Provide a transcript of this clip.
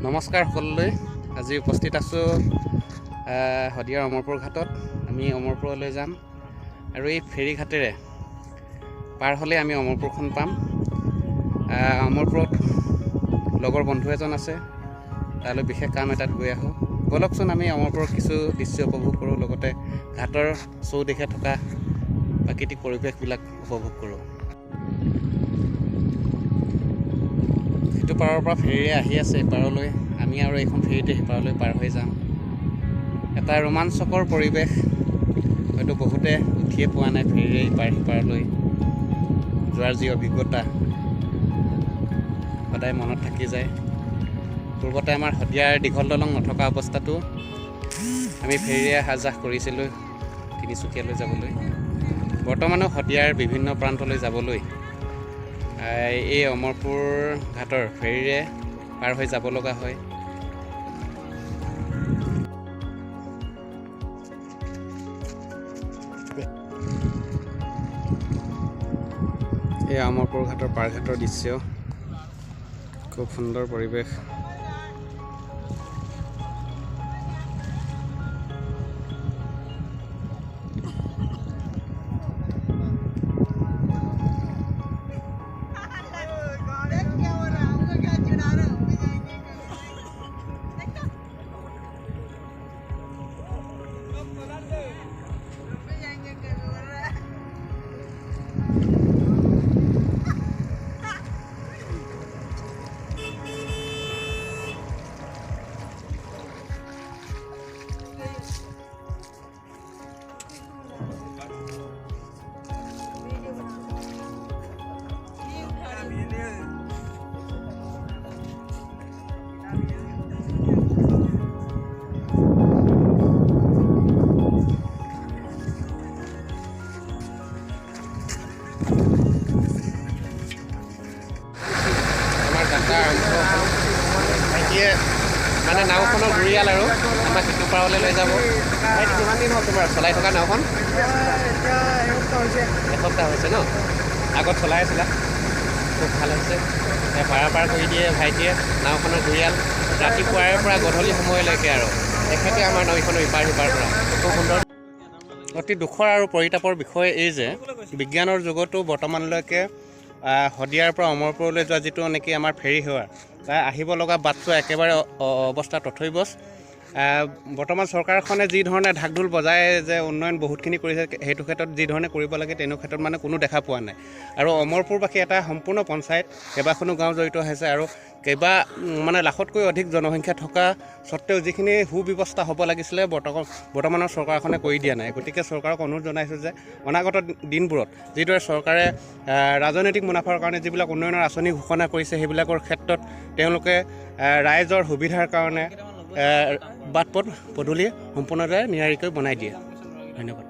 নমস্কাৰ সকলোলৈ। আজি উপস্থিত আছোঁ শদিয়াৰ অমৰপুৰ ঘাটত। আমি অমৰপুৰলৈ যাম আৰু এই ফেৰী ঘাটেৰে পাৰ হ'লে আমি অমৰপুৰখন পাম। অমৰপুৰত লগৰ বন্ধু এজন আছে, তালৈ বিশেষ কাম এটাত গৈ আহোঁ। ব'লকচোন আমি অমৰপুৰৰ কিছু দৃশ্য উপভোগ কৰোঁ, লগতে ঘাটৰ চৌদিশে থকা প্ৰাকৃতিক পৰিৱেশবিলাক উপভোগ কৰোঁ। সিটো পাৰৰ পৰা ফেৰীৰে আহি আছে ইপাৰলৈ, আমি আৰু এইখন ফেৰীতে সিপাৰলৈ পাৰ হৈ যাম। এটা ৰোমাঞ্চকৰ পৰিৱেশ, হয়তো বহুতে উঠিয়ে পোৱা নাই ফেৰীৰে ইপাৰ সিপাৰলৈ যোৱাৰ যি অভিজ্ঞতা সদায় মনত থাকি যায়। পূৰ্বতে আমাৰ শদিয়াৰ দীঘল দলং নথকা অৱস্থাতো আমি ফেৰীৰে আহা যাহ কৰিছিলোঁ তিনিচুকীয়ালৈ যাবলৈ। বৰ্তমানো শদিয়াৰ বিভিন্ন প্ৰান্তলৈ যাবলৈ এই অমৰপুৰ ঘাটৰ ফেৰীৰে পাৰ হৈ যাব লগা হয়। এই অমৰপুৰ ঘাটৰ পাৰঘাটৰ দৃশ্য, খুব সুন্দৰ পৰিৱেশ। ভাইটিয়ে মানে নাওখনৰ ঘূৰিয়াল আৰু আমাক সিটো পাৰলৈ লৈ যাব। ভাইটি, কিমান দিন হ'ল তোমাৰ চলাই থকা নাওখন? এসপ্তাহ হৈছে ন? আগত চলাই আছিলা? খুব ভাল হৈছে। পাৰ কৰি দিয়ে ভাইটিয়ে নাওখনৰ ঘূৰিয়াল, ৰাতিপুৱাৰে পৰা গধূলি সময়লৈকে আৰু তেখেতে আমাৰ নৈখনৰ ইপাৰ সিপাৰ কৰা। খুব সুন্দৰ। অতি দুখৰ আৰু পৰিতাপৰ বিষয় এই যে বিজ্ঞানৰ যুগতো বৰ্তমানলৈকে শদিয়াৰ পৰা অমৰপুৰলৈ যোৱা যিটো নেকি আমাৰ ফেৰী সেৱা, তাৰ আহিব লগা বাটটো একেবাৰে অৱস্থা তথৈবচ। বৰ্তমান চৰকাৰখনে যি ধৰণে ঢাক ঢোল বজাই যে উন্নয়ন বহুতখিনি কৰিছে, সেইটো ক্ষেত্ৰত যি ধৰণে কৰিব লাগে তেনে ক্ষেত্ৰত মানে কোনো দেখা পোৱা নাই। আৰু অমৰপুৰবাসী এটা সম্পূৰ্ণ পঞ্চায়ত, কেইবাখনো গাঁও জড়িত হৈছে আৰু লাখতকৈ অধিক জনসংখ্যা থকা স্বত্তেও যিখিনি সুব্যৱস্থা হ'ব লাগিছিলে বৰ্তমানৰ চৰকাৰখনে কৰি দিয়া নাই। গতিকে চৰকাৰক অনুৰোধ জনাইছোঁ যে অনাগত দিনবোৰত যিদৰে চৰকাৰে ৰাজনৈতিক মুনাফাৰ কাৰণে যিবিলাক উন্নয়নৰ আঁচনি ঘোষণা কৰিছে, সেইবিলাকৰ ক্ষেত্ৰত তেওঁলোকে ৰাইজৰ সুবিধাৰ কাৰণে বাট পথ পদূলি সম্পূৰ্ণৰূপে নিয়াৰিকৈ বনাই দিয়ে। ধন্যবাদ।